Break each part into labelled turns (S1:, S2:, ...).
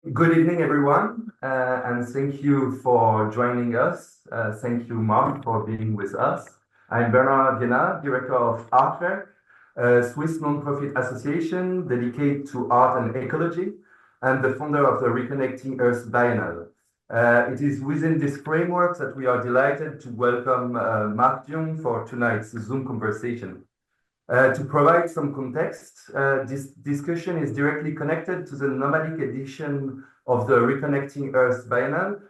S1: Good evening, everyone, and thank you for joining us. Thank you, Mark, for being with us. I'm Bernard Vienat, Director of art-werk, a Swiss non-profit association dedicated to art and ecology, and the founder of the Reconnecting Earth Biennial. It is within this framework that we are delighted to welcome Mark Dion for tonight's Zoom conversation. To provide some context, this discussion is directly connected to the nomadic edition of the Reconnecting Earth Biennale.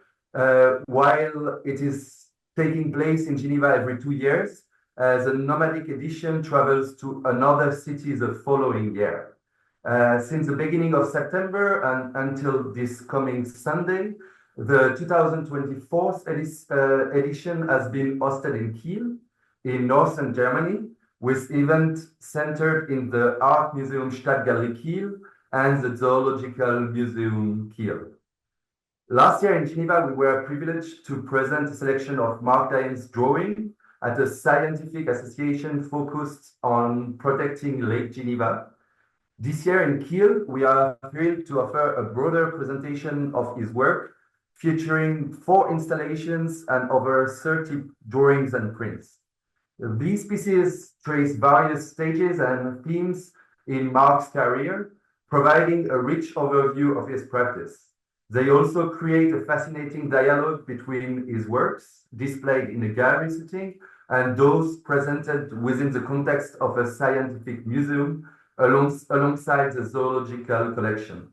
S1: While it is taking place in Geneva every 2 years, the nomadic edition travels to another city the following year. Since the beginning of September and until this coming Sunday, the 2024 edition has been hosted in Kiel, in northern Germany, with events centered in the Art Museum Stadtgalerie Kiel and the Zoological Museum Kiel. Last year in Geneva, we were privileged to present a selection of Mark Dion's drawing at a scientific association focused on protecting Lake Geneva. This year in Kiel, we are thrilled to offer a broader presentation of his work, featuring 4 installations and over 30 drawings and prints. These pieces trace various stages and themes in Mark's career, providing a rich overview of his practice. They also create a fascinating dialogue between his works, displayed in a gallery setting, and those presented within the context of a scientific museum alongside the zoological collection.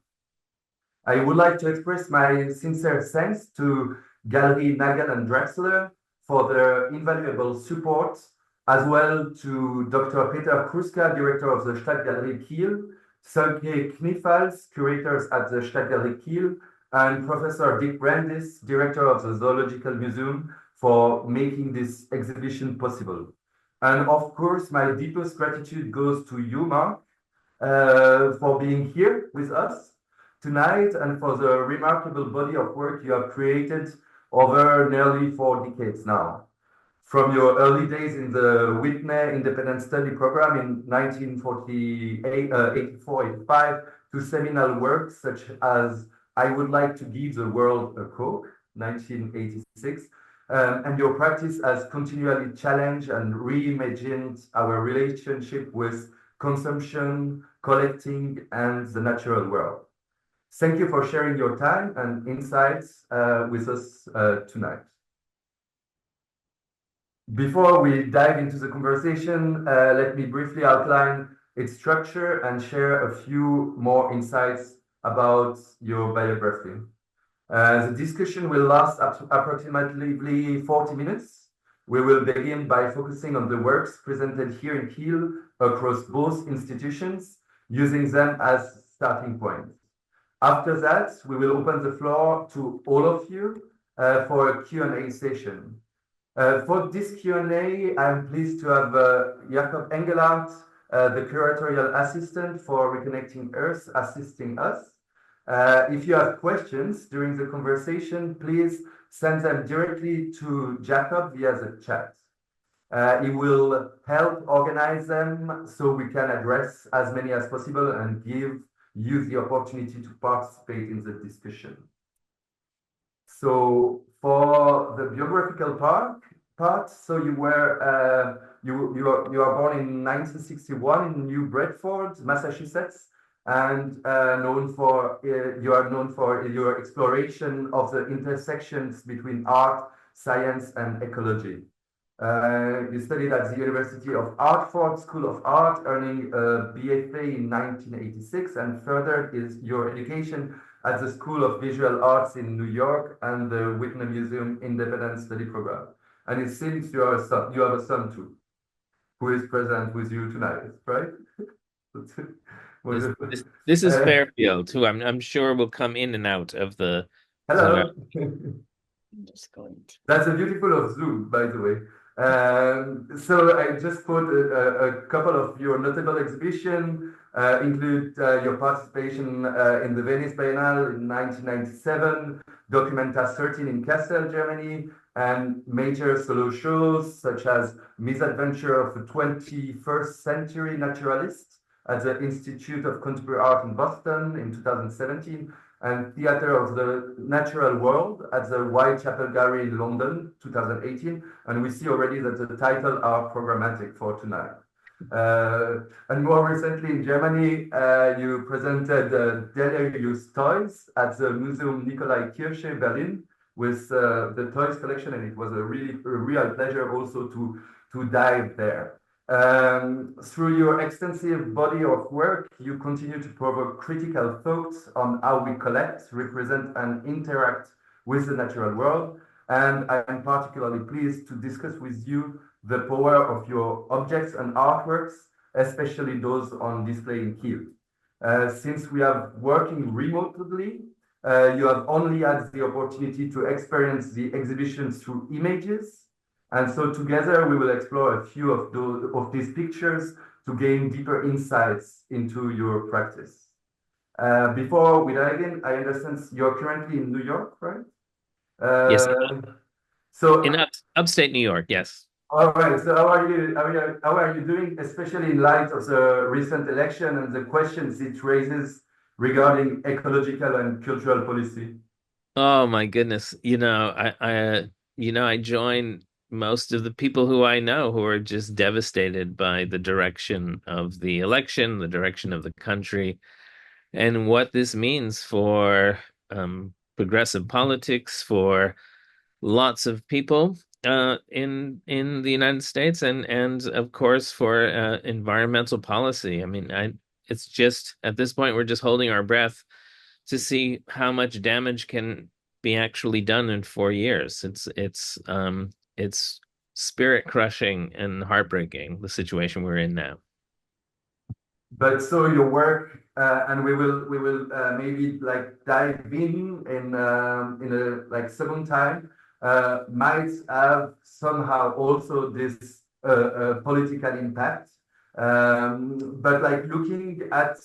S1: I would like to express my sincere thanks to Gallery Nagel and Drexler for their invaluable support, as well to Dr. Peter Kruska, Director of the Stadtgalerie Kiel, Sönke Kniffals, Curators at the Stadtgalerie Kiel, and Professor Dick Brandis, Director of the Zoological Museum, for making this exhibition possible. And of course, my deepest gratitude goes to you, Mark, for being here with us tonight and for the remarkable body of work you have created over nearly 4 decades now. From your early days in the Whitney Independent Study Program in 1948, 84-85 to seminal works such as I Would Like to Give the World a Coke, 1986, and your practice has continually challenged and reimagined our relationship with consumption, collecting, and the natural world. Thank you for sharing your time and insights with us tonight. Before we dive into the conversation, let me briefly outline its structure and share a few more insights about your biography. The discussion will last approximately 40 minutes. We will begin by focusing on the works presented here in Kiel across both institutions, using them as starting points. After that, we will open the floor to all of you for a Q&A session. For this Q&A, I'm pleased to have Jakob Engelhardt, the curatorial assistant for Reconnecting Earth, assisting us. If you have questions during the conversation, please send them directly to Jakob via the chat. He will help organize them so we can address as many as possible and give you the opportunity to participate in the discussion. So for the biographical part, so you are born in 1961 in New Bedford, Massachusetts, and you are known for your exploration of the intersections between art, science, and ecology. You studied at the University of Hartford School of Art, earning a BFA in 1986, and furthered your education at the School of Visual Arts in New York and the Whitney Museum Independent Study Program. And it seems you have a son too, who is present with you tonight, right?
S2: This is Fairfield, who I'm sure will come in and out of the.
S1: Hello. That's a beautiful of Zoom, by the way. So I just put a couple of your notable exhibitions, include your participation in the Venice Biennale in 1997, Documenta 13 in Kassel, Germany, and major solo shows such as Misadventure of the 21st Century Naturalist at the Institute of Contemporary Art in Boston in 2017, and Theatre of the Natural World at the Whitechapel Gallery in London, 2018. And we see already that the titles are programmatic for tonight. And more recently in Germany, you presented Delirious Toys at the Museum Nikolai Kirche, Berlin, with the toys collection, and it was a real pleasure also to dive there. Through your extensive body of work, you continue to provoke critical thoughts on how we collect, represent, and interact with the natural world. And I am particularly pleased to discuss with you the power of your objects and artworks, especially those on display in Kiel. Since we are working remotely, you have only had the opportunity to experience the exhibition through images. And so together we will explore a few of these pictures to gain deeper insights into your practice. Before we dive in, I understand you're currently in New York, right?
S2: Yes,
S1: So
S2: in upstate New York, yes.
S1: all right. So how are you? How are you doing, especially in light of the recent election and the questions it raises regarding ecological and cultural policy?
S2: Oh my goodness. I join most of the people who I know who are just devastated by the direction of the election, the direction of the country, and what this means for progressive politics, for lots of people in the United States, and of course for environmental policy. I mean, it's just at this point we're just holding our breath to see how much damage can be actually done in 4 years. It's spirit crushing and heartbreaking, the situation we're in now.
S1: But so your work, and we will maybe like dive in a like second time, might have somehow also this political impact. But like looking at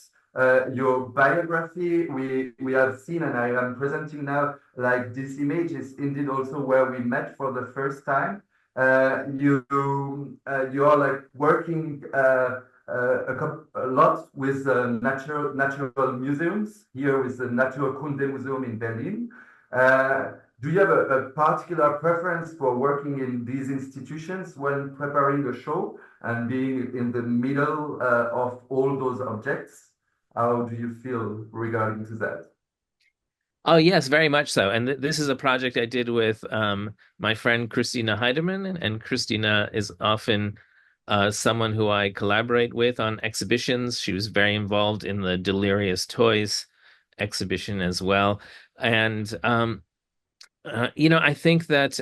S1: your biography, we have seen, and I am presenting now, like this image is indeed also where we met for the first time. You are like working a lot with natural museums, here with the Naturkunde Museum in Berlin. Do you have a particular preference for working in these institutions when preparing a show and being in the middle of all those objects? How do you feel regarding to that?
S2: Oh yes, very much so. And this is a project I did with my friend Christina Heidemann, and Christina is often someone who I collaborate with on exhibitions. She was very involved in the Delirious Toys exhibition as well. And I think that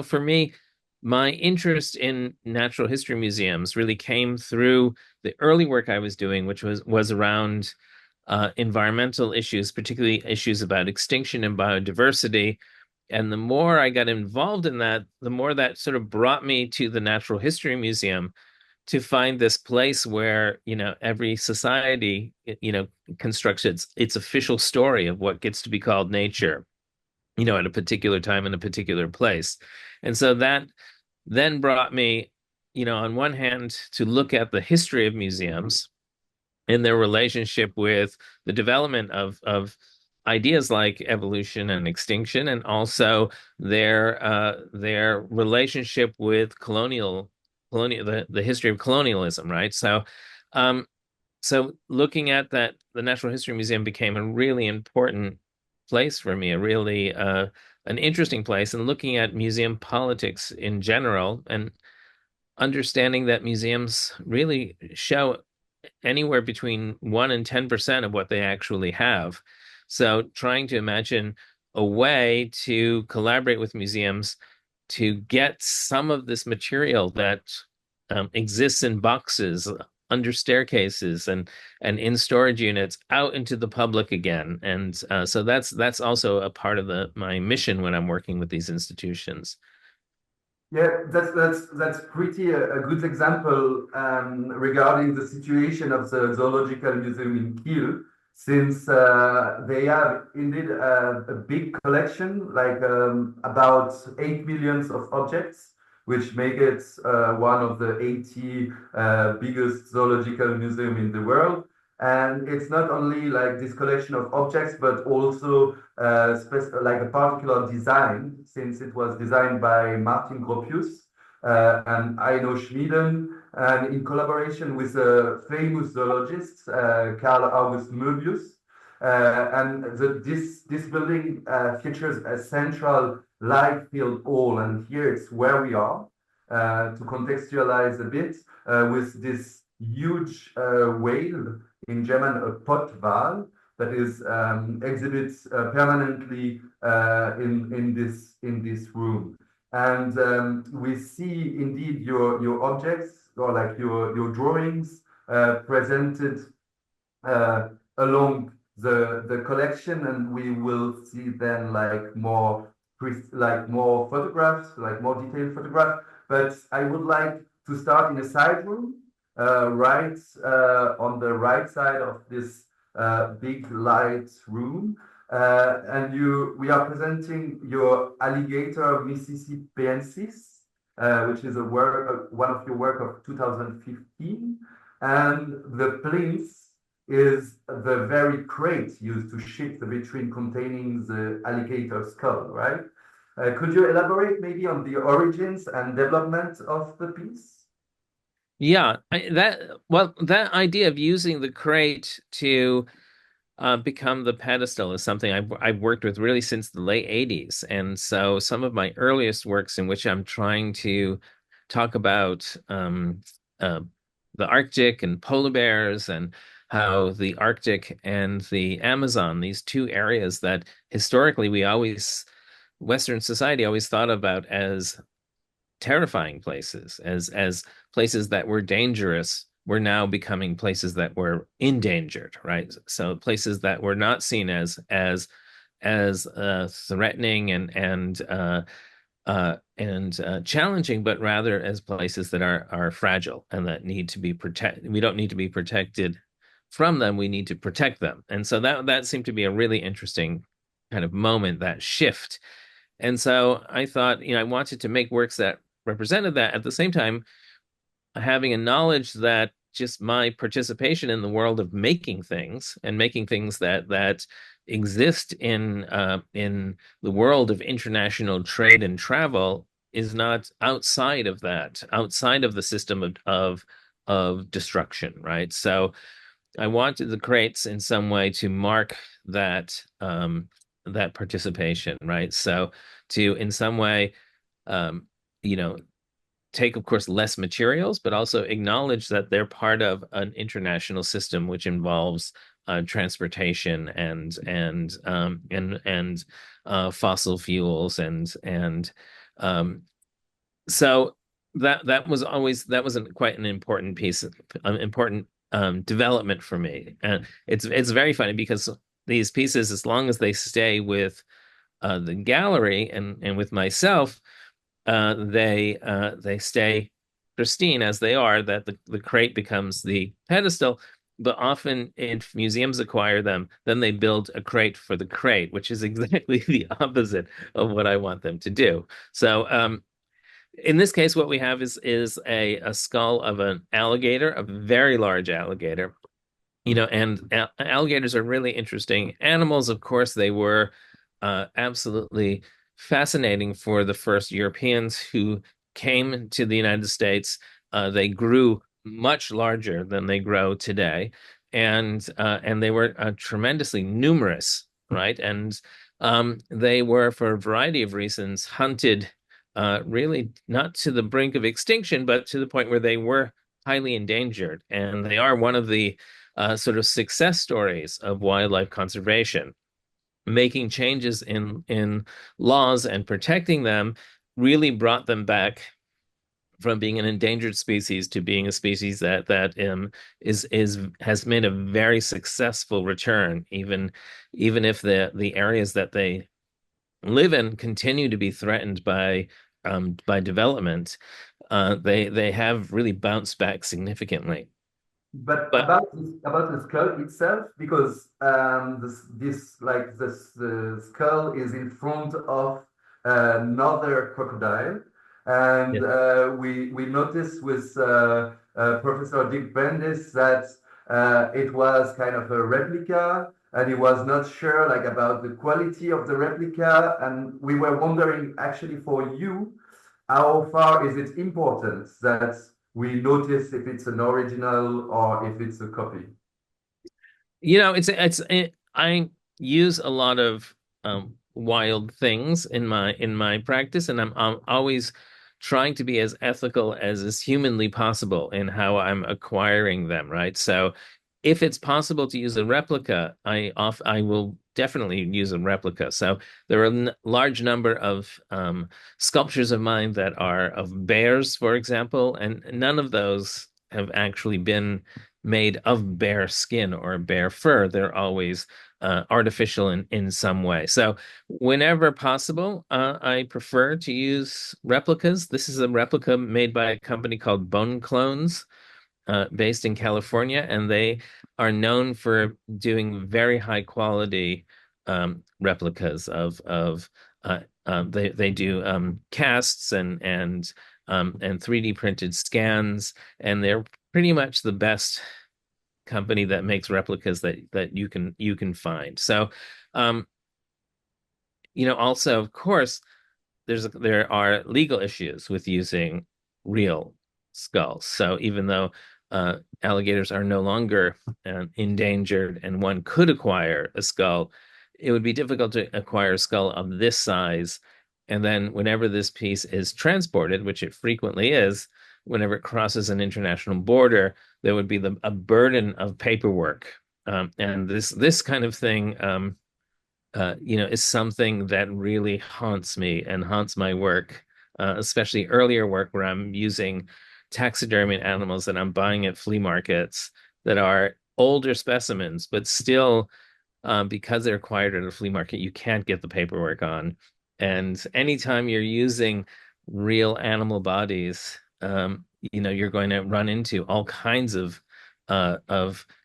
S2: for me, my interest in natural history museums really came through the early work I was doing, which was around environmental issues, particularly issues about extinction and biodiversity. And the more I got involved in that, the more that sort of brought me to the Natural History Museum to find this place where, every society, constructs its official story of what gets to be called nature, at a particular time in a particular place. And so that then brought me, on one hand, to look at the history of museums and their relationship with the development of ideas like evolution and extinction, and also their relationship with the history of colonialism, right? So looking at that, the Natural History Museum became a really important place for me, a really an interesting place, and looking at museum politics in general, and understanding that museums really show anywhere between 1 and 10% of what they actually have. So trying to imagine a way to collaborate with museums to get some of this material that exists in boxes under staircases and in storage units out into the public again. And so that's also a part of my mission when I'm working with these institutions.
S1: Yeah, that's pretty a good example regarding the situation of the Zoological Museum in Kiel, since they have indeed a big collection, like about 8 millions of objects, which make it one of the 80 biggest zoological museum in the world. And it's not only like this collection of objects, but also like a particular design, since it was designed by Martin Gropius and Aino Schmieden, and in collaboration with a famous zoologist, Carl August Möbius. This building features a central light field hall, and here it's where we are. To contextualize a bit, with this huge whale, in German a Pottwal, that is exhibits permanently in this room. And we see indeed your objects, or like your drawings presented along the collection, and we will see then like more photographs, like more detailed photographs. But I would like to start in a side room, right on the right side of this big light room. And we are presenting your alligator Mississippiensis, which is one of your work of 2015. And the plinth is the very crate used to ship the vitrine containing the alligator skull, right? Could you elaborate maybe on the origins and development of the piece?
S2: Yeah, that idea of using the crate to become the pedestal is something I've worked with really since the late 80s. And so some of my earliest works in which I'm trying to talk about the Arctic and polar bears, and how the Arctic and the Amazon, these two areas that historically Western society always thought about as terrifying places, as places that were dangerous, were now becoming places that were endangered, right? So places that were not seen as threatening and challenging, but rather as places that are fragile and that need to be protected. We don't need to be protected from them; we need to protect them. And so that seemed to be a really interesting kind of moment, that shift. And so I thought, I wanted to make works that represented that, at the same time having a knowledge that just my participation in the world of making things, and making things that exist in the world of international trade and travel, is not outside of that, outside of the system of destruction, right? So I wanted the crates in some way to mark that participation, right? So to in some way, um, you know, take, of course, less materials, but also acknowledge that they're part of an international system which involves transportation and fossil fuels and so that wasn't quite an important piece, important development for me. And it's very funny because these pieces, as long as they stay with the gallery and with myself, they stay pristine as they are, that the crate becomes the pedestal. But often if museums acquire them, then they build a crate for the crate, which is exactly the opposite of what I want them to do. So in this case, what we have is a skull of an alligator, a very large alligator. And alligators are really interesting animals. Of course, they were absolutely fascinating for the first Europeans who came to the United States. They grew much larger than they grow today, and they were tremendously numerous, right? And they were, for a variety of reasons, hunted really not to the brink of extinction, but to the point where they were highly endangered. And they are one of the sort of success stories of wildlife conservation. Making changes in laws and protecting them really brought them back from being an endangered species to being a species that has made a very successful return, even if the areas that they live in continue to be threatened by development. They have really bounced back significantly.
S1: But
S2: But
S1: about the skull itself, because the skull is in front of another crocodile, And
S2: Yeah.
S1: we noticed with Professor Dick Bendis that it was kind of a replica, and he was not sure like about the quality of the replica. And we were wondering actually for you, how far is it important that we notice if it's an original or if it's a copy?
S2: I use a lot of wild things in my practice, and I'm always trying to be as ethical as is humanly possible in how I'm acquiring them, right? So if it's possible to use a replica, I will definitely use a replica. So there are a large number of sculptures of mine that are of bears, for example, and none of those have actually been made of bear skin or bear fur. They're always artificial in some way. So whenever possible, I prefer to use replicas. This is a replica made by a company called Bone Clones, based in California, and they are known for doing very high quality replicas of they do casts and 3D printed scans, and they're pretty much the best company that makes replicas that you can find. So, um, also, of course, there are legal issues with using real skulls. So even though alligators are no longer endangered and one could acquire a skull, it would be difficult to acquire a skull of this size. And then whenever this piece is transported, which it frequently is, whenever it crosses an international border, there would be a burden of paperwork. And this kind of thing is something that really haunts me and haunts my work, especially earlier work where I'm using taxidermy animals that I'm buying at flea markets that are older specimens, but still, because they're acquired at a flea market, you can't get the paperwork on. And anytime you're using real animal bodies, you're going to run into all kinds of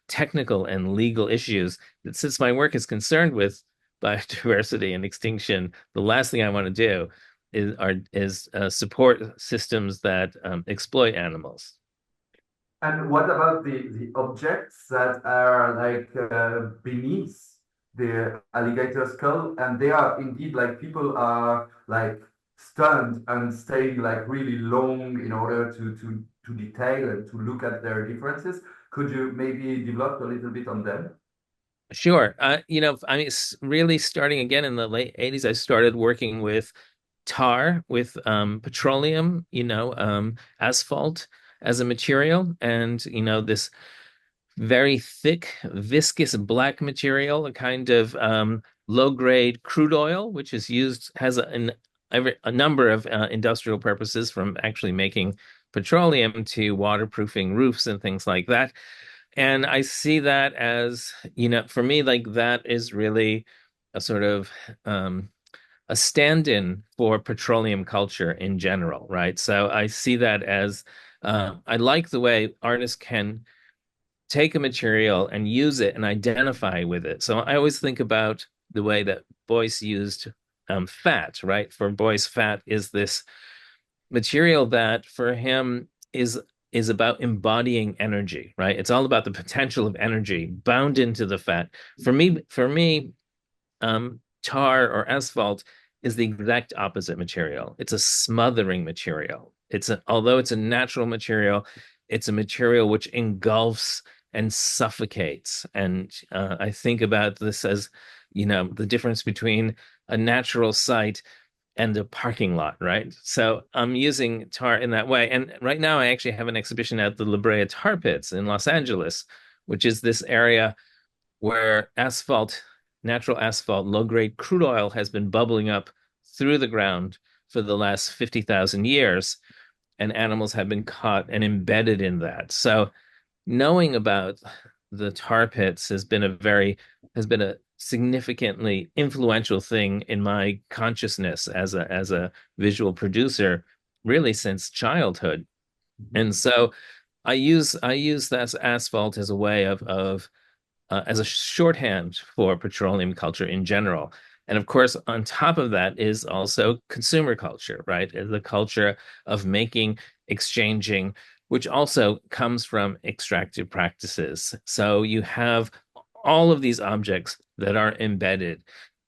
S2: technical and legal issues that, since my work is concerned with biodiversity and extinction, the last thing I want to do is support systems that exploit animals.
S1: And what about the objects that are like beneath the alligator skull? And they are indeed like people are like stunned and staying like really long in order to detail and to look at their differences. Could you maybe develop a little bit on them?
S2: Sure. I mean, it's really starting again in the late 80s. I started working with tar, with petroleum, asphalt as a material, and this very thick, viscous black material, a kind of low-grade crude oil, which is used has a number of industrial purposes, from actually making petroleum to waterproofing roofs and things like that. And I see that as, for me, like that is really a sort of a stand-in for petroleum culture in general, right? So I see that as I like the way artists can take a material and use it and identify with it. So I always think about the way that Beuys used fat, right? For Beuys, fat is this material that for him is about embodying energy, right? It's all about the potential of energy bound into the fat. For me, tar or asphalt is the exact opposite material. It's a smothering material. Although it's a natural material, it's a material which engulfs and suffocates. And I think about this as, the difference between a natural site and a parking lot, right? So I'm using tar in that way. And right now, I actually have an exhibition at the La Brea Tar Pits in Los Angeles, which is this area where natural asphalt, low-grade crude oil has been bubbling up through the ground for the last 50,000 years, and animals have been caught and embedded in that. So knowing about the tar pits has been a significantly influential thing in my consciousness as a visual producer, really since childhood. And so I use that asphalt as a way of as a shorthand for petroleum culture in general. And of course, on top of that is also consumer culture, right? The culture of making, exchanging, which also comes from extractive practices. So you have all of these objects that are embedded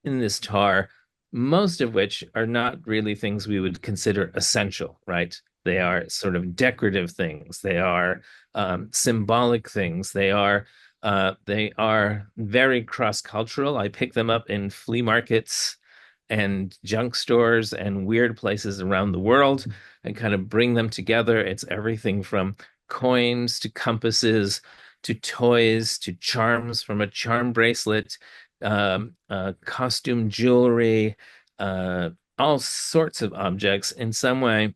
S2: in this tar, most of which are not really things we would consider essential, right? They are sort of decorative things. They are symbolic things. They are very cross-cultural. I pick them up in flea markets and junk stores and weird places around the world and kind of bring them together. It's everything from coins to compasses to toys to charms from a charm bracelet, costume jewelry, uh, all sorts of objects in some way.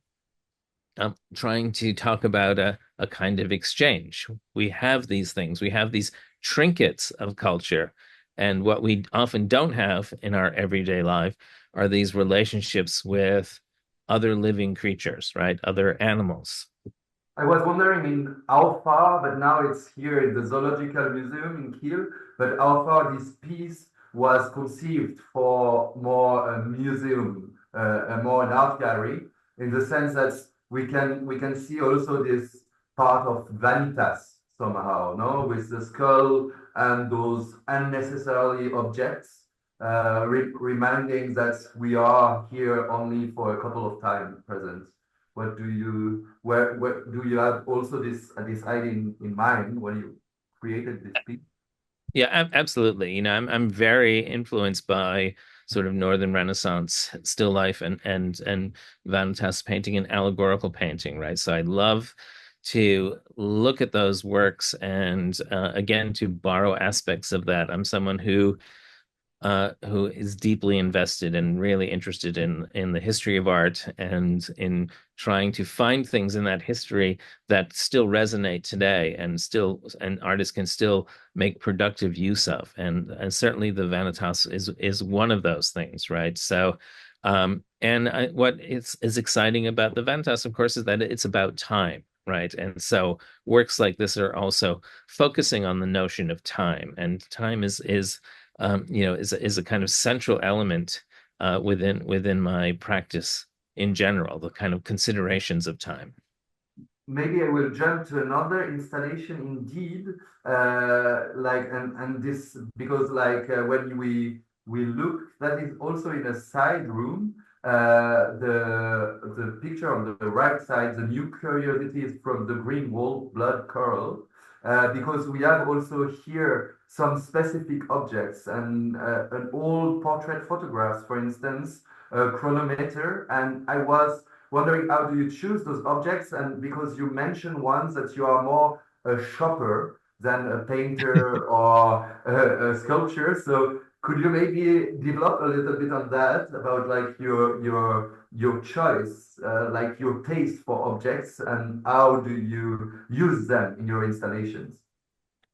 S2: I'm trying to talk about a kind of exchange. We have these things, we have these trinkets of culture. And what we often don't have in our everyday life are these relationships with other living creatures, right? Other animals.
S1: I was wondering in how far, but now it's here in the Zoological Museum in Kiel, but how far this piece was conceived for more a museum, more an art gallery, in the sense that we can see also this part of vanitas somehow, no, with the skull and those unnecessary objects, reminding that we are here only for a couple of time present. What do you where do you have also this idea in mind when you created this piece?
S2: Yeah, absolutely. I'm very influenced by sort of Northern Renaissance still life and Vanitas painting and allegorical painting, right? So I love to look at those works and again to borrow aspects of that. I'm someone who is deeply invested and really interested in the history of art and in trying to find things in that history that still resonate today and artists can still make productive use of. And certainly the Vanitas is one of those things, right? So what is exciting about the Vanitas, of course, is that it's about time. Right. And so works like this are also focusing on the notion of time. And time is a kind of central element within my practice in general, the kind of considerations of time.
S1: Maybe I will jump to another installation indeed, like and this because when we look, that is also in a side room. The picture on the right side, the new curiosity is from the green wall blood coral, because we have also here some specific objects and an old portrait photographs, for instance, a chronometer, and I was wondering how do you choose those objects? And because you mentioned once that you are more a shopper than a painter or a sculptor, so could you maybe develop a little bit on that about like your choice, like your taste for objects, and how do you use them in your installations?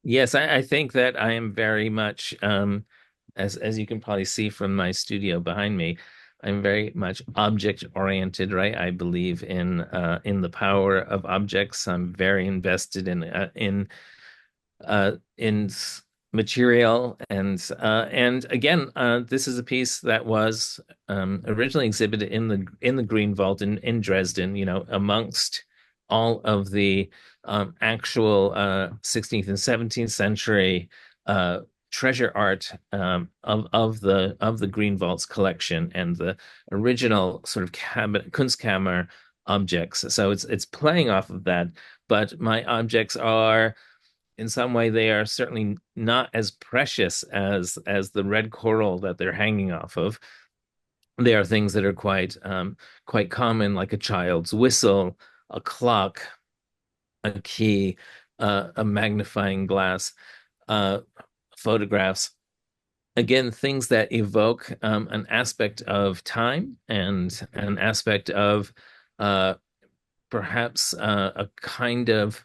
S2: Yes, I think that I am very much, as you can probably see from my studio behind me, I'm very much object oriented, right? I believe in the power of objects. I'm very invested in material and again this is a piece that was originally exhibited in the Green Vault in Dresden, amongst all of the actual 16th and 17th century treasure art of the Green Vault's collection and the original sort of cabinet Kunstkammer objects. So it's playing off of that, but my objects are in some way they are certainly not as precious as the red coral that they're hanging off of. They are things that are quite common, like a child's whistle, a clock, a key, a magnifying glass, uh, photographs. Again, things that evoke an aspect of time and an aspect of uh, perhaps a kind of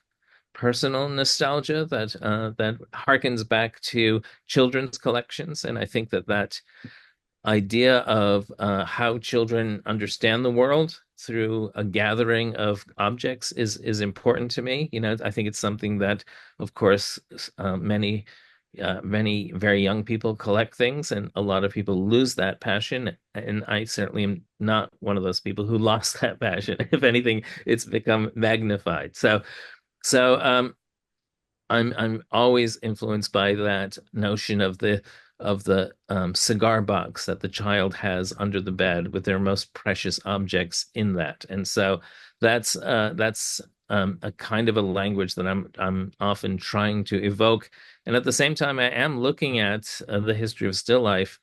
S2: personal nostalgia that harkens back to children's collections, and I think that idea of how children understand the world through a gathering of objects is important to me. I think it's something that, of course, many Many very young people collect things, and a lot of people lose that passion. And I certainly am not one of those people who lost that passion. If anything, it's become magnified. So I'm always influenced by that notion of the cigar box that the child has under the bed with their most precious objects in that. And so that's a kind of a language that I'm often trying to evoke. And at the same time, I am looking at the history of still life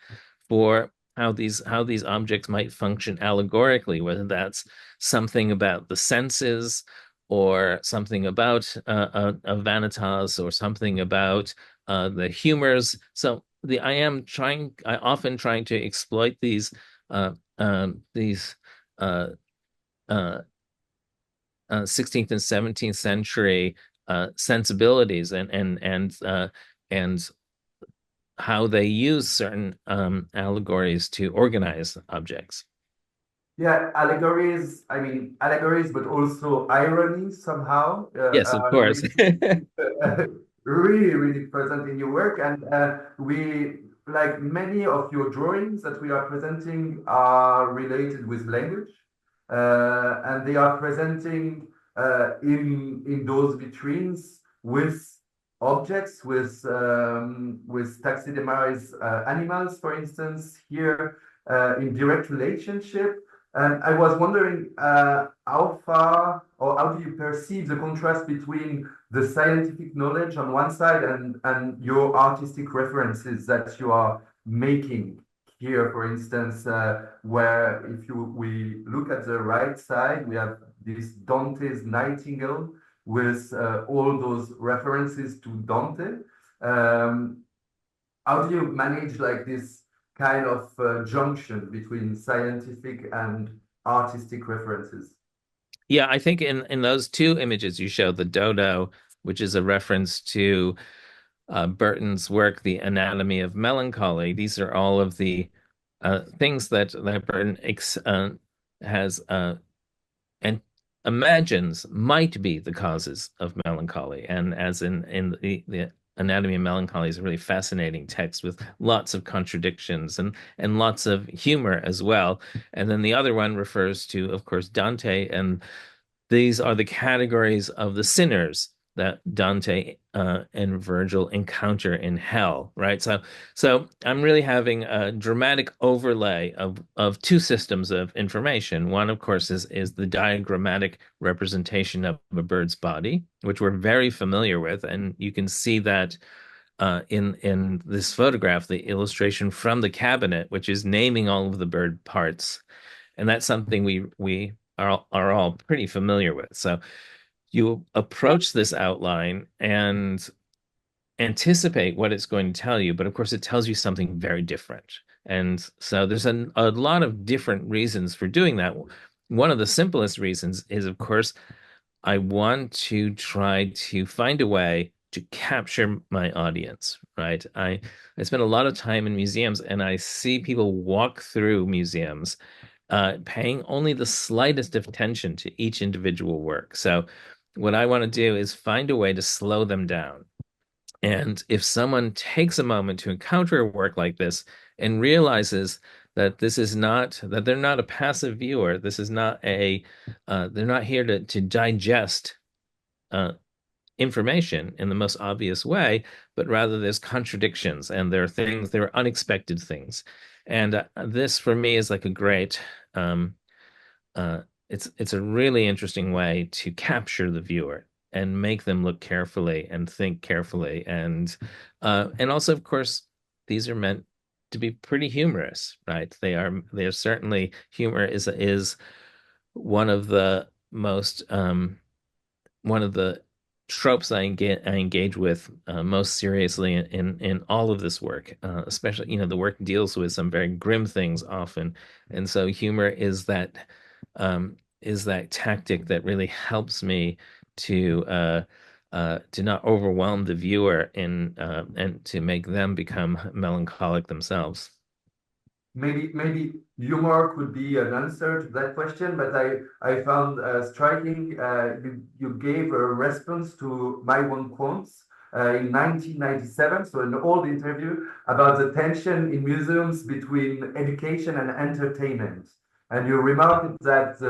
S2: for how these objects might function allegorically, whether that's something about the senses or something about a vanitas or something about the humors. So I often trying to exploit these uh, uh, 16th and 17th century sensibilities and how they use certain allegories to organize objects.
S1: Yeah, allegories, I mean, allegories, but also irony somehow
S2: Yes, of
S1: are
S2: course.
S1: really, really, really present in your work. And like many of your drawings that we are presenting are related with language. And they are presenting in those vitrines with objects, with taxidermized animals, for instance, here in direct relationship. And I was wondering how far or how do you perceive the contrast between the scientific knowledge on one side and your artistic references that you are making here, for instance, where if we look at the right side, we have this Dante's Nightingale with all those references to Dante. Um, how do you manage like this kind of junction between scientific and artistic references?
S2: Yeah, I think in those two images you showed the dodo, which is a reference to Burton's work, The Anatomy of Melancholy. These are all of the things that Burton has and imagines might be the causes of melancholy. And as in the Anatomy of Melancholy is a really fascinating text with lots of contradictions and lots of humor as well. And then the other one refers to, of course, Dante, and these are the categories of the sinners that Dante and Virgil encounter in hell, right? So I'm really having a dramatic overlay of two systems of information. One, of course, is the diagrammatic representation of a bird's body, which we're very familiar with, and you can see that in this photograph, the illustration from the cabinet, which is naming all of the bird parts, and that's something we are all pretty familiar with. So you approach this outline and anticipate what it's going to tell you, but of course it tells you something very different. And so there's a lot of different reasons for doing that. One of the simplest reasons is, of course, I want to try to find a way to capture my audience, right? I spend a lot of time in museums and I see people walk through museums paying only the slightest of attention to each individual work. So, what I want to do is find a way to slow them down. And if someone takes a moment to encounter a work like this and realizes that that they're not a passive viewer, this is not they're not here to digest uh, information in the most obvious way, but rather there's contradictions and there are unexpected things. And this for me is like a great um, uh, it's a really interesting way to capture the viewer and make them look carefully and think carefully and also of course these are meant to be pretty humorous, right? They are certainly humor is one of the most one of the tropes I engage with most seriously in all of this work, especially the work deals with some very grim things often, and so humor is that tactic that really helps me to not overwhelm the viewer and to make them become melancholic themselves.
S1: Maybe humor could be an answer to that question, but I found striking you gave a response to my one quotes in 1997, so an old interview about the tension in museums between education and entertainment. And you remarked that,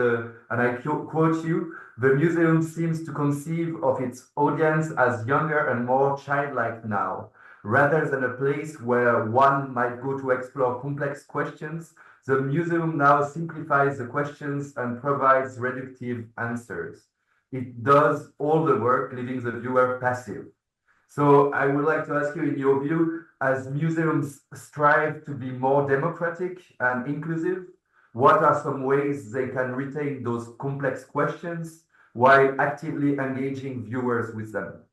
S1: and I quote you, the museum seems to conceive of its audience as younger and more childlike now. Rather than a place where one might go to explore complex questions, the museum now simplifies the questions and provides reductive answers. It does all the work, leaving the viewer passive. So I would like to ask you, in your view, as museums strive to be more democratic and inclusive, what are some ways they can retain those complex questions while actively engaging viewers with them?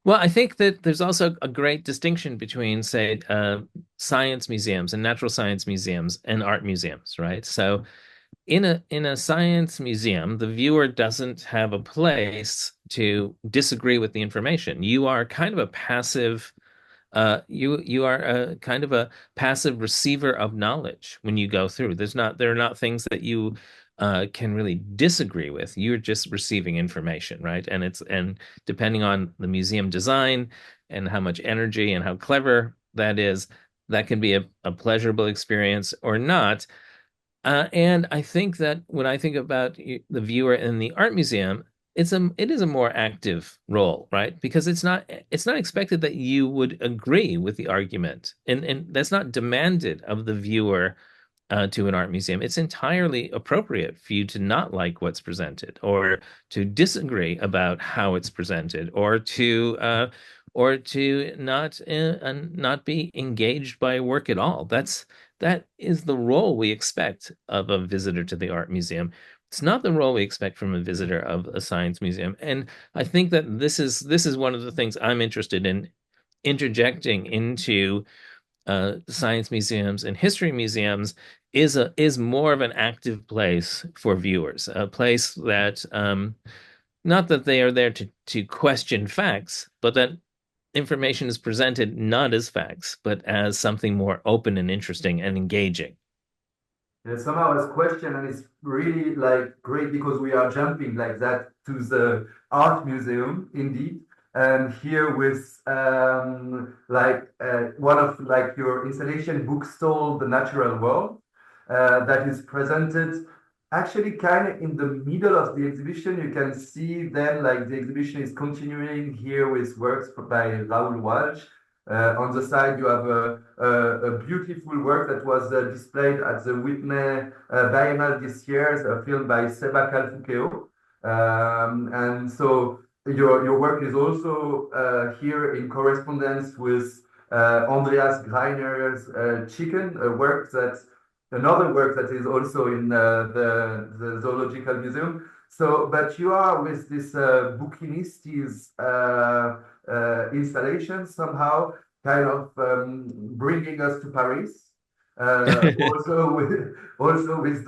S2: Well, I think that there's also a great distinction between, say, science museums and natural science museums and art museums, right? So in a science museum, the viewer doesn't have a place to disagree with the information. You are kind of a passive you are a kind of a passive receiver of knowledge when you go through. There are not things that you can really disagree with. You're just receiving information, right? And depending on the museum design and how much energy and how clever that is, that can be a pleasurable experience or not. And I think that when I think about the viewer in the art museum, it is a more active role, right? Because it's not expected that you would agree with the argument, and that's not demanded of the viewer to an art museum. It's entirely appropriate for you to not like what's presented, or to disagree about how it's presented, or to not be engaged by work at all. That is the role we expect of a visitor to the art museum. It's not the role we expect from a visitor of a science museum. And I think that this is one of the things I'm interested in interjecting into science museums and history museums is more of an active place for viewers, a place that not that they are there to question facts, but that information is presented not as facts, but as something more open and interesting and engaging.
S1: Somehow as question, and it's really like great because we are jumping like that to the art museum indeed. And here with one of like your installation book stall, The Natural World, that is presented actually kind of in the middle of the exhibition. You can see then like the exhibition is continuing here with works by Raoul Walsh. On the side, you have a beautiful work that was displayed at the Whitney Biennale this year, a film by Seba Kalfukeo. And so your work is also here in correspondence with Andreas Greiner's Chicken, another work that is also in the Zoological Museum. So, but you are with this Bouquinistes installation somehow, kind of bringing us to Paris. Also with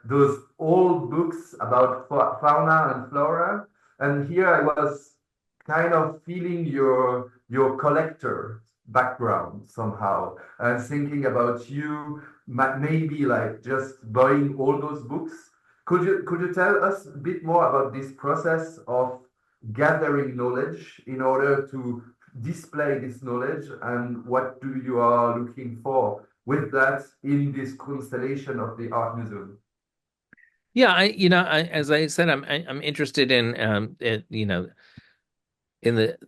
S1: those old books about fauna and flora. And here I was kind of feeling your collector background somehow, and thinking about you maybe like just buying all those books. Could you tell us a bit more about this process of gathering knowledge in order to display this knowledge, and what do you are looking for with that in this constellation of the art museum?
S2: Yeah, as I said, I'm interested in in the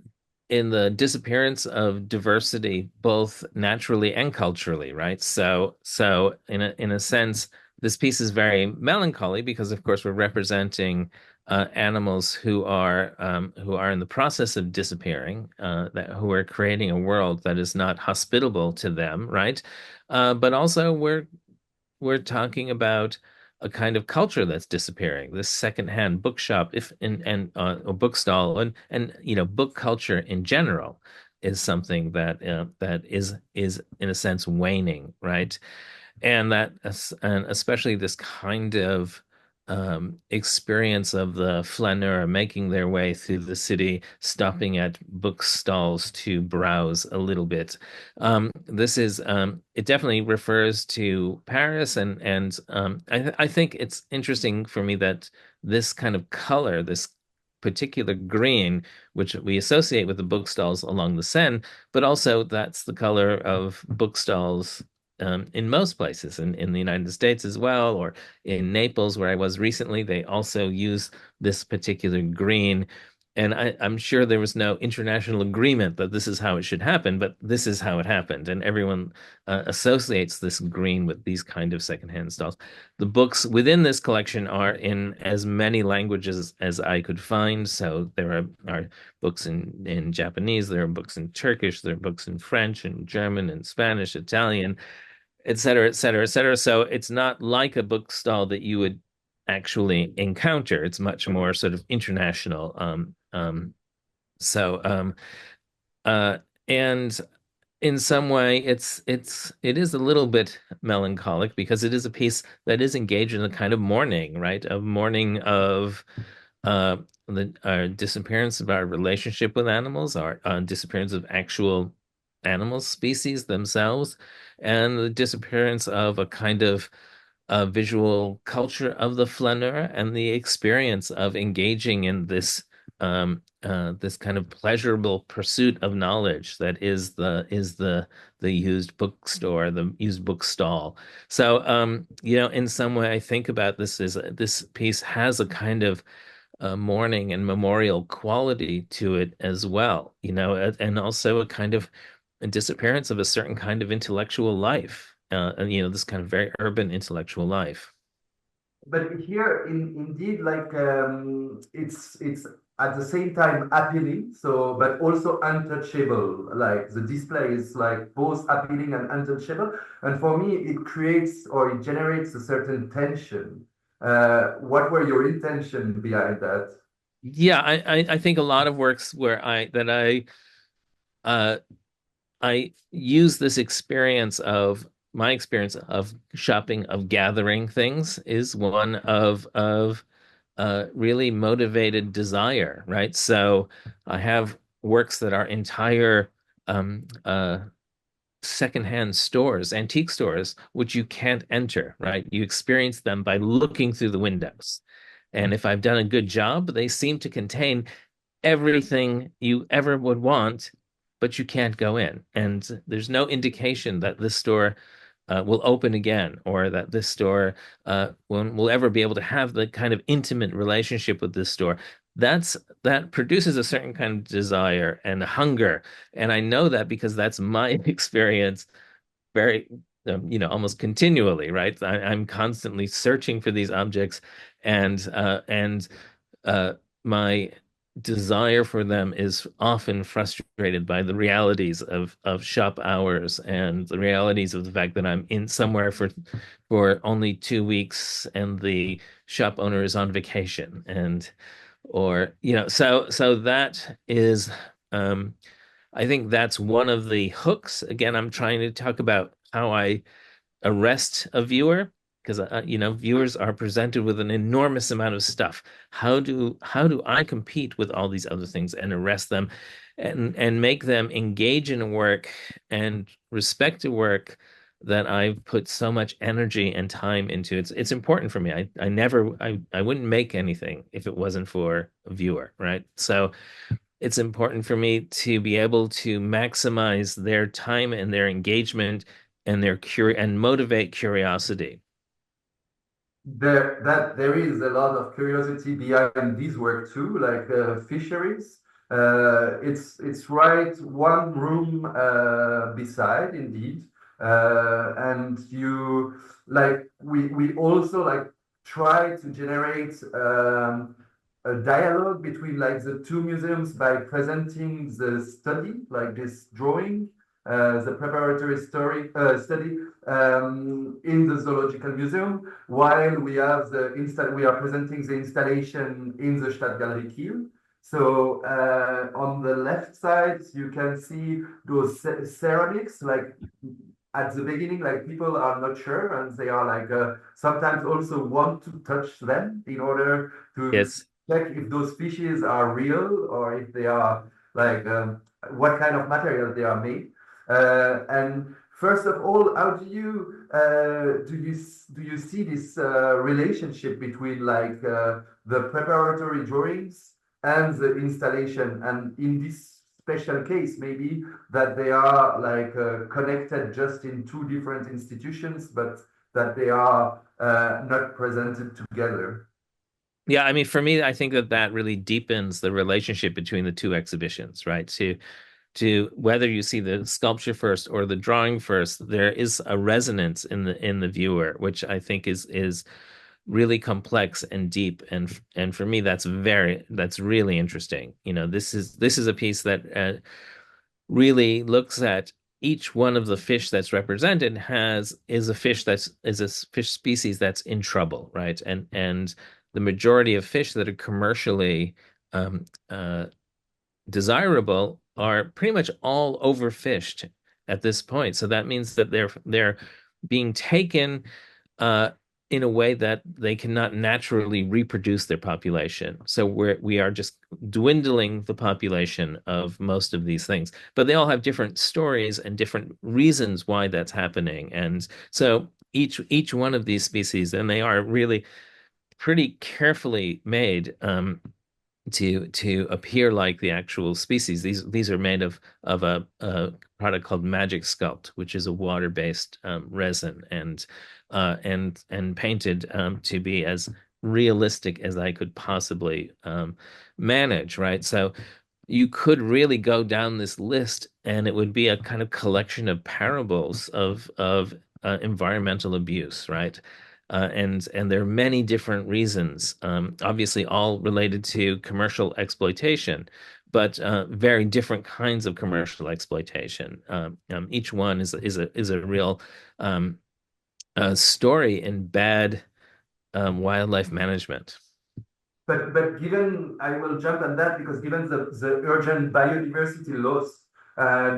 S2: in the disappearance of diversity, both naturally and culturally, right? So in a sense, this piece is very melancholy because, of course, we're representing animals who are in the process of disappearing, who are creating a world that is not hospitable to them, right? But also we're talking about a kind of culture that's disappearing. This secondhand bookshop, if and a bookstall, and book culture in general is something that is in a sense waning, right? And especially this kind of experience of the flaneur making their way through the city, stopping at bookstalls to browse a little bit. It definitely refers to Paris, and I think it's interesting for me that this kind of color, this particular green, which we associate with the bookstalls along the Seine, but also that's the color of bookstalls in most places, in the United States as well, or in Naples, where I was recently. They also use this particular green. And I'm sure there was no international agreement that this is how it should happen, but this is how it happened. And everyone associates this green with these kind of secondhand stalls. The books within this collection are in as many languages as I could find. So there are books in Japanese, there are books in Turkish, there are books in French and German and Spanish, Italian, et cetera, et cetera, et cetera. So it's not like a bookstall that you would actually encounter. It's much more sort of international. So uh, and in some way, it is a little bit melancholic because it is a piece that is engaged in a kind of mourning, right? A mourning of uh, the disappearance of our relationship with animals, our disappearance of actual animal species themselves, and the disappearance of a kind of visual culture of the flaneur and the experience of engaging in this kind of pleasurable pursuit of knowledge that is the used bookstore, the used bookstall. So in some way, I think about this piece has a kind of mourning and memorial quality to it as well, and also a kind of a disappearance of a certain kind of intellectual life, and this kind of very urban intellectual life.
S1: But here, indeed, like it's at the same time appealing, so but also untouchable. Like the display is like both appealing and untouchable. And for me, it creates or it generates a certain tension. What were your intention behind that?
S2: Yeah, I think a lot of works where uh I use this experience of my experience of shopping, of gathering things, is one of really motivated desire, right? So I have works that are entire secondhand stores, antique stores, which you can't enter, right? You experience them by looking through the windows. And if I've done a good job, they seem to contain everything you ever would want, but you can't go in. And there's no indication that this store will open again, or that this store will ever be able to have the kind of intimate relationship with this store. That produces a certain kind of desire and hunger, and I know that because that's my experience very almost continually, right? I'm constantly searching for these objects, and uh, my desire for them is often frustrated by the realities of shop hours and the realities of the fact that I'm in somewhere for only 2 weeks and the shop owner is on vacation, and or so that is um I think that's one of the hooks. Again, I'm trying to talk about how I arrest a viewer, because viewers are presented with an enormous amount of stuff. How do I compete with all these other things and arrest them, and make them engage in a work and respect a work that I've put so much energy and time into? It's important for me. I wouldn't make anything if it wasn't for a viewer, right? So it's important for me to be able to maximize their time and their engagement and and motivate curiosity.
S1: There is a lot of curiosity behind this work too, like fisheries. It's right one room beside indeed, and you like we also like try to generate a dialogue between like the two museums by presenting the study, like this drawing, the preparatory study in the Zoological Museum, while we are presenting the installation in the Stadtgalerie Kiel. So on the left side, you can see those ceramics, like at the beginning, like people are not sure, and they are like sometimes also want to touch them in order to
S2: Yes.
S1: check if those species are real or if they are like what kind of material they are made. And first of all, how do you see this relationship between like the preparatory drawings and the installation. And in this special case, maybe that they are like connected just in two different institutions, but that they are not presented together.
S2: Yeah, I mean, for me, I think that that really deepens the relationship between the two exhibitions, right? To whether you see the sculpture first or the drawing first, there is a resonance in the viewer, which I think is really complex and deep. And for me, that's really interesting. You know, this is a piece that really looks at each one of the fish that's represented has is a fish that's is a fish species that's in trouble, right? And the majority of fish that are commercially um, uh, desirable are pretty much all overfished at this point. So that means that they're being taken uh, in a way that they cannot naturally reproduce their population. So we are just dwindling the population of most of these things. But they all have different stories and different reasons why that's happening. And so each one of these species, and they are really pretty carefully made. To appear like the actual species. These are made of a product called Magic Sculpt, which is a water-based resin and painted to be as realistic as I could possibly manage, right? So you could really go down this list and it would be a kind of collection of parables of environmental abuse, right? And there are many different reasons, obviously all related to commercial exploitation, but very different kinds of commercial exploitation. Each one is a real story in bad wildlife management.
S1: But given, I will jump on that because given the urgent biodiversity loss,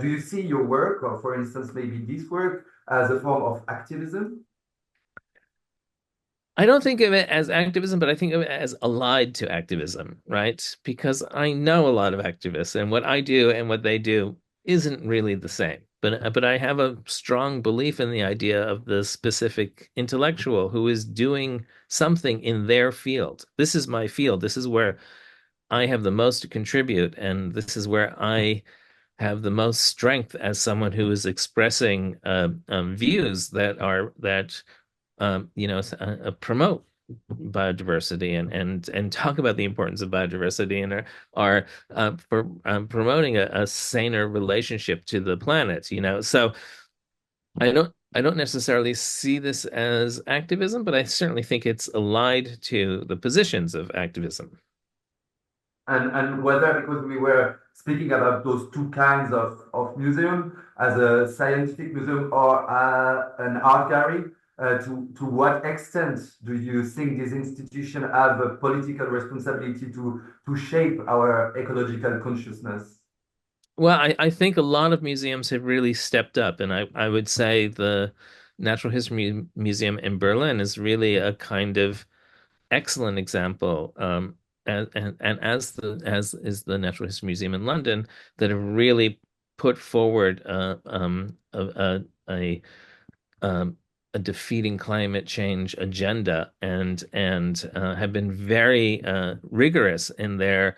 S1: do you see your work, or for instance, maybe this work, as a form of activism?
S2: I don't think of it as activism, but I think of it as allied to activism, right? Because I know a lot of activists, and what I do and what they do isn't really the same. But I have a strong belief in the idea of the specific intellectual who is doing something in their field. This is my field. This is where I have the most to contribute, and this is where I have the most strength as someone who is expressing views that promote biodiversity and talk about the importance of biodiversity and are for promoting a saner relationship to the planet, you know. So I don't necessarily see this as activism, but I certainly think it's allied to the positions of activism.
S1: And whether, because we were speaking about those two kinds of museum, as a scientific museum or an art gallery, to what extent do you think these institutions have a political responsibility to shape our ecological consciousness?
S2: Well, I think a lot of museums have really stepped up, and I would say the Natural History Museum in Berlin is really a kind of excellent example, and as is the Natural History Museum in London, that have really put forward um, a defeating climate change agenda and have been very rigorous in their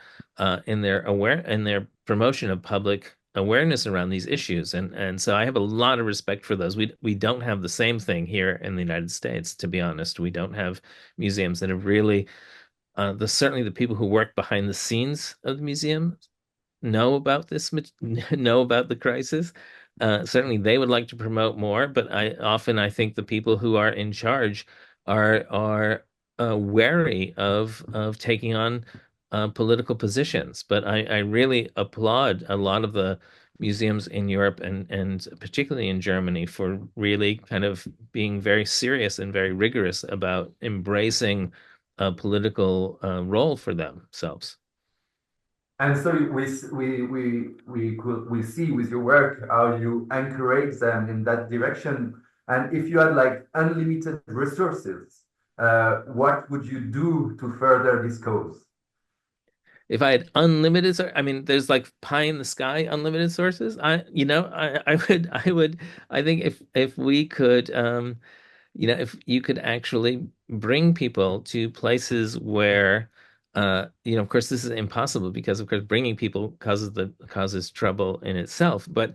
S2: promotion of public awareness around these issues, and so I have a lot of respect for those. We don't have the same thing here in the United States, to be honest. We don't have museums that have really certainly the people who work behind the scenes of the museum know about this, know about the crisis. Certainly, they would like to promote more, but I think the people who are in charge are wary of taking on political positions. But I really applaud a lot of the museums in Europe and particularly in Germany for really kind of being very serious and very rigorous about embracing a political role for themselves.
S1: And so we see with your work how you encourage them in that direction. And if you had like unlimited resources, what would you do to further this cause?
S2: If I had unlimited, I mean, there's like pie in the sky, unlimited sources. I think if we could, if you could actually bring people to places where of course, this is impossible because, of course, bringing people causes trouble in itself. But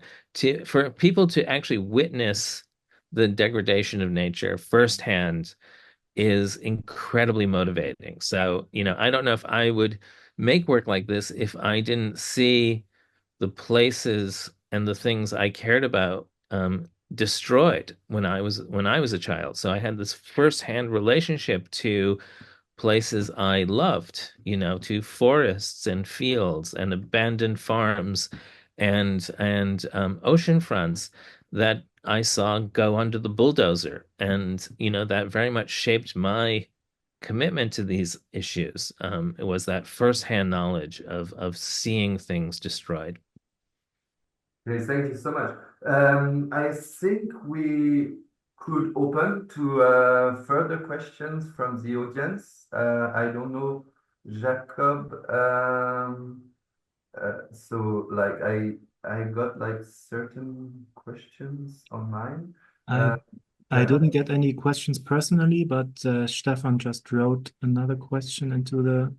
S2: for people to actually witness the degradation of nature firsthand is incredibly motivating. So, I don't know if I would make work like this if I didn't see the places and the things I cared about destroyed when I was a child. So I had this firsthand relationship to places I loved, to forests and fields and abandoned farms and ocean fronts that I saw go under the bulldozer. And, that very much shaped my commitment to these issues. It was that firsthand knowledge of seeing things destroyed.
S1: Okay, thank you so much. I think we could open to further questions from the audience. I don't know, Jacob. So like I got like certain questions on mine.
S3: I
S1: Uh,
S3: I
S1: yeah.
S3: didn't get any questions personally, but Stefan just wrote another question into the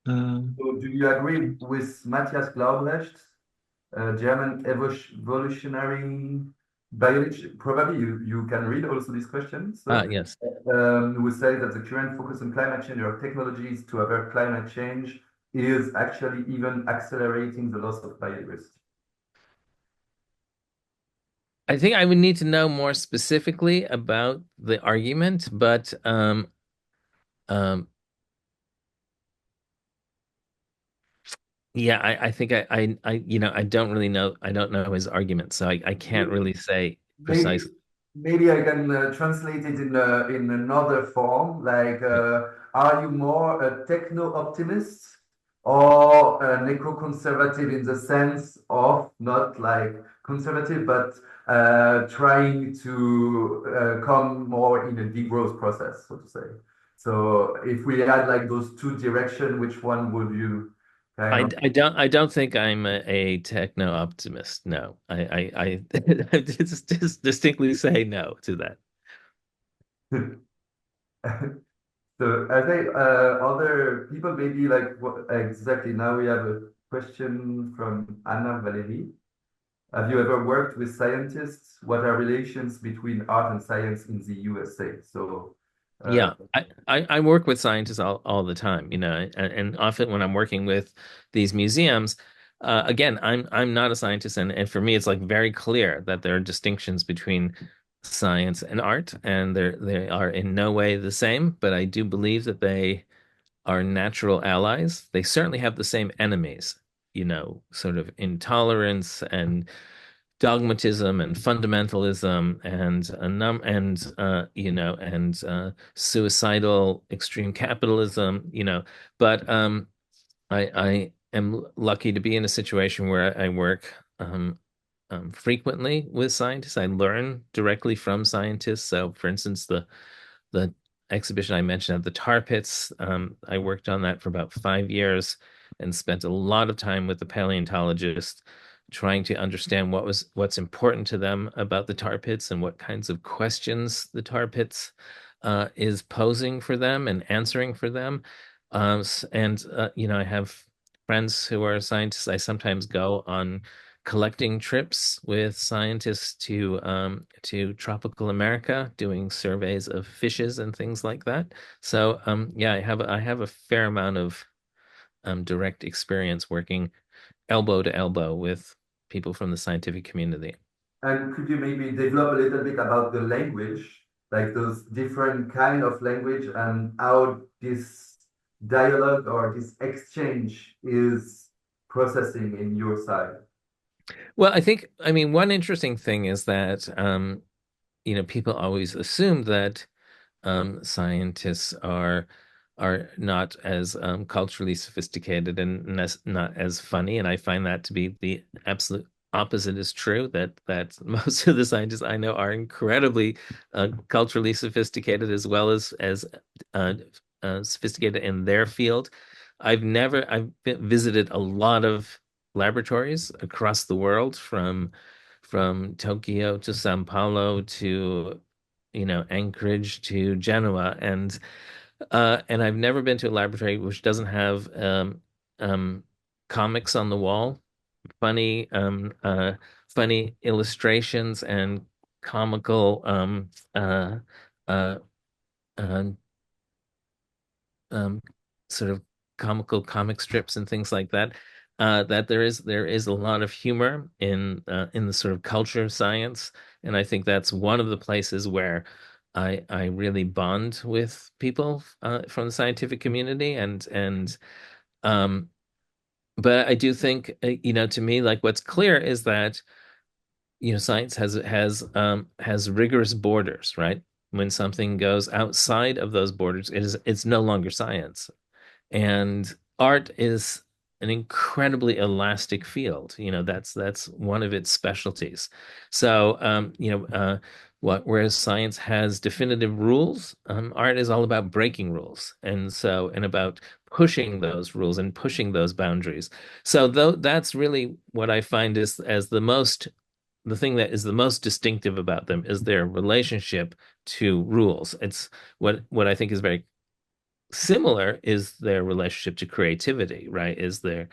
S1: So do you agree with Matthias Glaubrecht, German evolutionary biology? Probably you can read also this question. So
S2: Yes.
S1: we say that the current focus on climate change or technologies to avert climate change is actually even accelerating the loss of biodiversity.
S2: I think I would need to know more specifically about the argument, but um, yeah, I think I don't really know. I don't know his argument, so I can't really say
S1: Maybe
S2: precisely.
S1: maybe I can translate it in another form. Like, are you more a techno optimist or an eco-conservative in the sense of not like conservative, but trying to come more in a degrowth process, so to say. So if we had like those two directions, which one would you kind of?
S2: I don't think I'm a techno optimist. No, I just distinctly say no to that.
S1: So I think other people maybe like what exactly now we have a question from Anna Valerie. Have you ever worked with scientists? What are relations between art and science in the USA? So uh,
S2: Yeah, I work with scientists all the time, and often when I'm working with these museums, again, I'm not a scientist, and for me, it's like very clear that there are distinctions between science and art, and they are in no way the same, but I do believe that they are natural allies. They certainly have the same enemies, sort of intolerance and dogmatism and fundamentalism and suicidal extreme capitalism, but I am lucky to be in a situation where I work frequently with scientists. I learn directly from scientists. So, for instance, the exhibition I mentioned at the tar pits, I worked on that for about 5 years and spent a lot of time with the paleontologist trying to understand what's important to them about the tar pits and what kinds of questions the tar pits is posing for them and answering for them. I have friends who are scientists. I sometimes go on collecting trips with scientists to tropical America, doing surveys of fishes and things like that. So yeah, I have a fair amount of direct experience working elbow to elbow with people from the scientific community.
S1: and could you maybe develop a little bit about the language, like those different kind of language and how this dialogue or this exchange is processing in your side?
S2: Well, I mean, one interesting thing is that people always assume that scientists are not as culturally sophisticated and not as funny, and I find that to be the absolute opposite is true. That most of the scientists I know are incredibly culturally sophisticated as well as uh, sophisticated in their field. I've visited a lot of laboratories across the world, from Tokyo to Sao Paulo to Anchorage to Genoa. And And I've never been to a laboratory which doesn't have um, comics on the wall, funny funny illustrations and comical uh, uh, um, sort of comical comic strips and things like that. That there is a lot of humor in the sort of culture of science, and I think that's one of the places where I really bond with people from the scientific community, and um, but I do think to me, like, what's clear is that science has rigorous borders, right? When something goes outside of those borders, it's no longer science. And art is an incredibly elastic field. That's one of its specialties. So, whereas science has definitive rules, art is all about breaking rules, and about pushing those rules and pushing those boundaries. So, though that's really what I find is as the thing that is the most distinctive about them is their relationship to rules. It's what I think is very similar is their relationship to creativity, right? Is their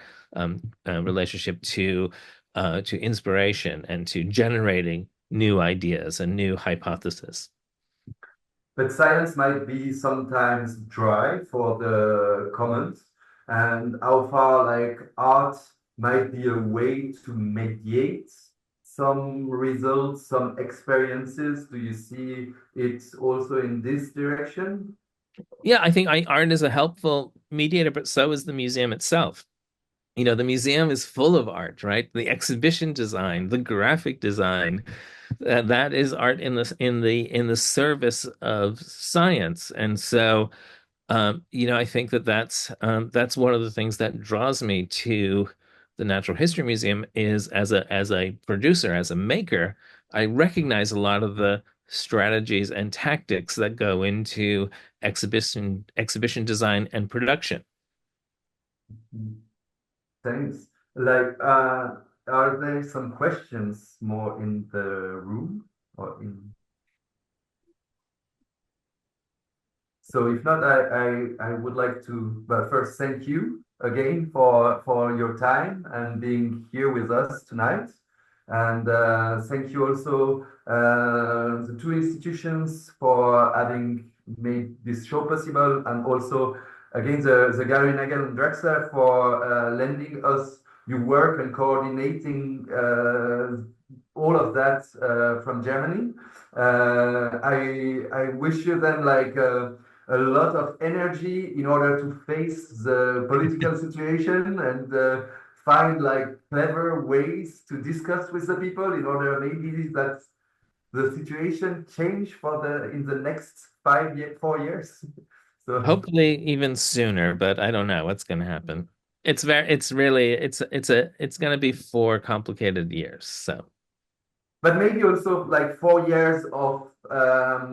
S2: relationship to inspiration and to generating new ideas and new hypotheses.
S1: But science might be sometimes dry for the comments, and how far like art might be a way to mediate some results, some experiences. Do you see it also in this direction?
S2: Yeah, I think art is a helpful mediator, but so is the museum itself. The museum is full of art, right? The exhibition design, the graphic design, that is art in the service of science. And so I think that's one of the things that draws me to the Natural History Museum is as a producer, as a maker, I recognize a lot of the strategies and tactics that go into exhibition design and production.
S1: Thanks. Like, are there some questions more in the room or in? So if not, I would like to, but first thank you again for your time and being here with us tonight. And thank you also the two institutions for having made this show possible, and also again the Galerie Nagel and Drexler for lending us your work and coordinating all of that from Germany. I wish you then like a lot of energy in order to face the political situation and find like clever ways to discuss with the people in order maybe that the situation change for the in the next 4 years. So
S2: Hopefully even sooner, but I don't know what's going to happen. It's going to be 4 complicated years. So
S1: but maybe also like 4 years of a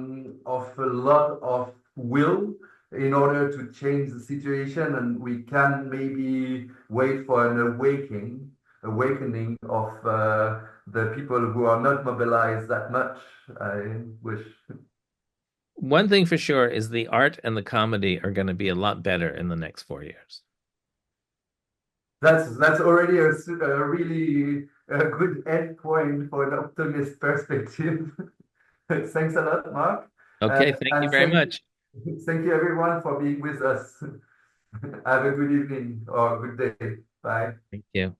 S1: lot of will in order to change the situation, and we can maybe wait for an awakening of the people who are not mobilized that much. I wish.
S2: one thing for sure is the art and the comedy are going to be a lot better in the next 4 years.
S1: That's already a really good end point for an optimist perspective. Thanks a lot, Mark.
S2: Okay, thank you
S1: And
S2: very much.
S1: thank you everyone for being with us. Have a good evening or good day. Bye.
S2: Thank you.